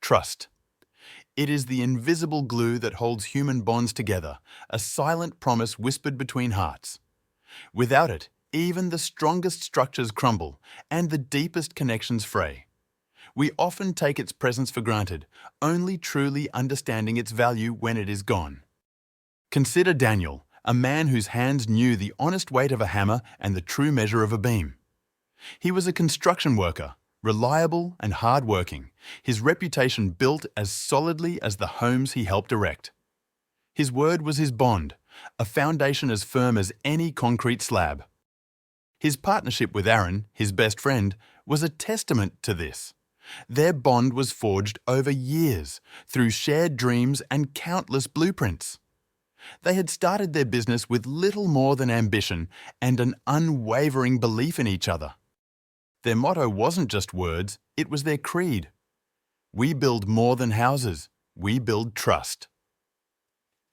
trust. It is the invisible glue that holds human bonds together, a silent promise whispered between hearts. Without it, even the strongest structures crumble and the deepest connections fray. We often take its presence for granted, only truly understanding its value when it is gone. Consider Daniel, a man whose hands knew the honest weight of a hammer and the true measure of a beam. He was a construction worker, reliable and hard-working, his reputation built as solidly as the homes he helped erect. His word was his bond, a foundation as firm as any concrete slab. His partnership with Aaron, his best friend, was a testament to this. Their bond was forged over years, through shared dreams and countless blueprints. They had started their business with little more than ambition and an unwavering belief in each other. Their motto wasn't just words, it was their creed. We build more than houses, we build trust.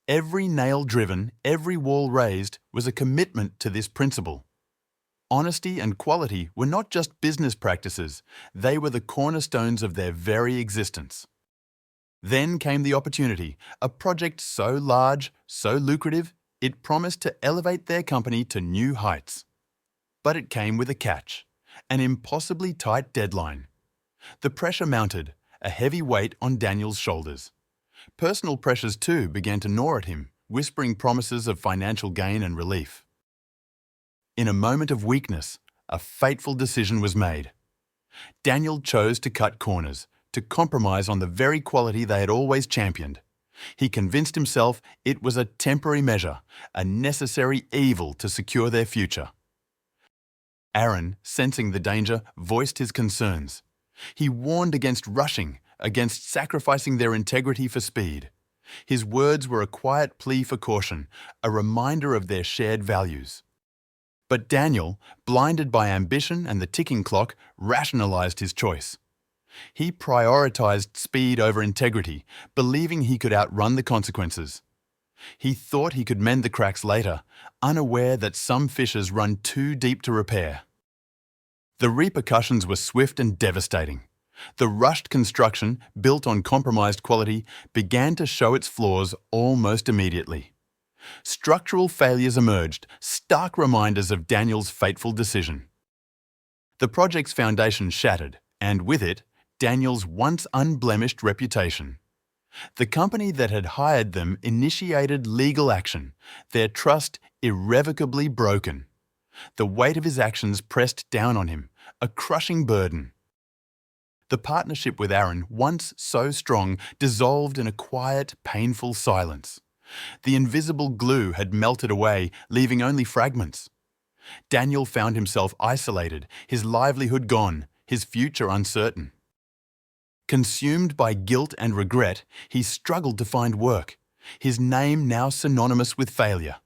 Every nail driven, every wall raised was a commitment to this principle. Honesty and quality were not just business practices, they were the cornerstones of their very existence. Then came the opportunity, a project so large, so lucrative, it promised to elevate their company to new heights. But it came with a catch, an impossibly tight deadline. The pressure mounted, a heavy weight on Daniel's shoulders. Personal pressures too began to gnaw at him, whispering promises of financial gain and relief. In a moment of weakness, a fateful decision was made. Daniel chose to cut corners, to compromise on the very quality they had always championed. He convinced himself it was a temporary measure, a necessary evil to secure their future. Aaron, sensing the danger, voiced his concerns. He warned against rushing, against sacrificing their integrity for speed. His words were a quiet plea for caution, a reminder of their shared values. But Daniel, blinded by ambition and the ticking clock, rationalized his choice. He prioritized speed over integrity, believing he could outrun the consequences. He thought he could mend the cracks later, unaware that some fissures run too deep to repair. The repercussions were swift and devastating. The rushed construction, built on compromised quality, began to show its flaws almost immediately. Structural failures emerged, stark reminders of Daniel's fateful decision. The project's foundation shattered, and with it, Daniel's once unblemished reputation. The company that had hired them initiated legal action, their trust irrevocably broken. The weight of his actions pressed down on him, a crushing burden. The partnership with Aaron, once so strong, dissolved in a quiet, painful silence. The invisible glue had melted away, leaving only fragments. Daniel found himself isolated, his livelihood gone, his future uncertain. Consumed by guilt and regret, he struggled to find work, his name now synonymous with failure.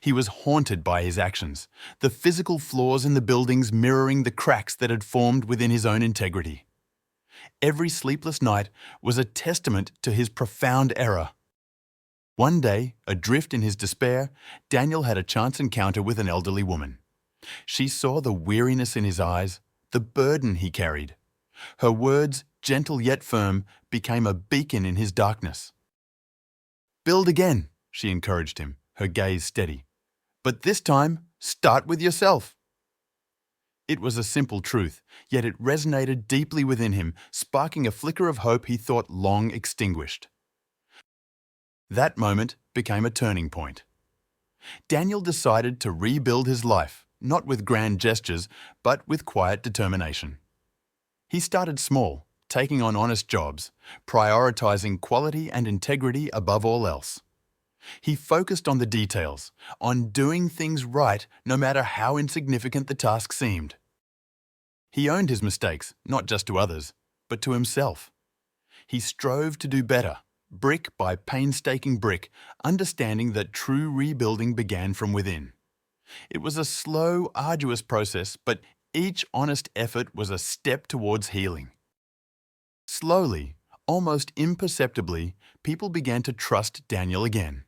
He was haunted by his actions, the physical flaws in the buildings mirroring the cracks that had formed within his own integrity. Every sleepless night was a testament to his profound error. One day, adrift in his despair, Daniel had a chance encounter with an elderly woman. She saw the weariness in his eyes, the burden he carried. Her words, gentle yet firm, became a beacon in his darkness. "Build again," she encouraged him, her gaze steady. "But this time, start with yourself." It was a simple truth, yet it resonated deeply within him, sparking a flicker of hope he thought long extinguished. That moment became a turning point. Daniel decided to rebuild his life, not with grand gestures, but with quiet determination. He started small, taking on honest jobs, prioritizing quality and integrity above all else. He focused on the details, on doing things right no matter how insignificant the task seemed. He owned his mistakes, not just to others, but to himself. He strove to do better, brick by painstaking brick, understanding that true rebuilding began from within. It was a slow, arduous process, but each honest effort was a step towards healing. Slowly, almost imperceptibly, people began to trust Daniel again.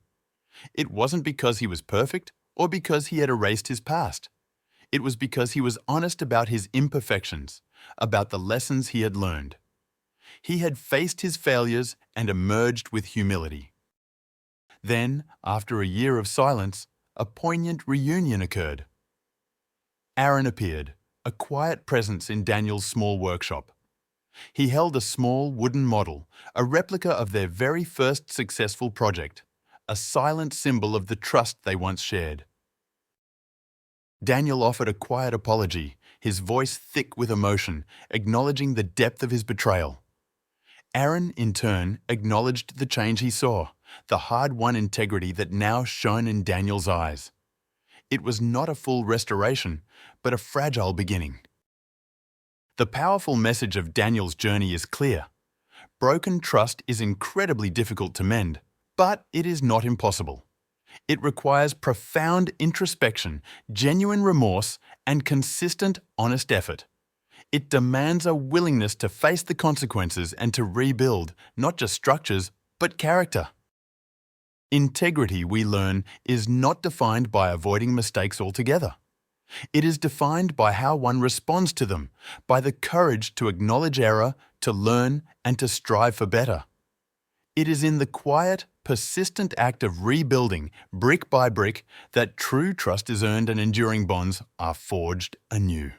It wasn't because he was perfect or because he had erased his past. It was because he was honest about his imperfections, about the lessons he had learned. He had faced his failures and emerged with humility. Then, after a year of silence, a poignant reunion occurred. Aaron appeared, a quiet presence in Daniel's small workshop. He held a small wooden model, a replica of their very first successful project, a silent symbol of the trust they once shared. Daniel offered a quiet apology, his voice thick with emotion, acknowledging the depth of his betrayal. Aaron, in turn, acknowledged the change he saw, the hard-won integrity that now shone in Daniel's eyes. It was not a full restoration, but a fragile beginning. The powerful message of Daniel's journey is clear. Broken trust is incredibly difficult to mend, but it is not impossible. It requires profound introspection, genuine remorse, and consistent, honest effort. It demands a willingness to face the consequences and to rebuild not just structures, but character. Integrity, we learn, is not defined by avoiding mistakes altogether. It is defined by how one responds to them, by the courage to acknowledge error, to learn, and to strive for better. It is in the quiet, persistent act of rebuilding, brick by brick, that true trust is earned and enduring bonds are forged anew.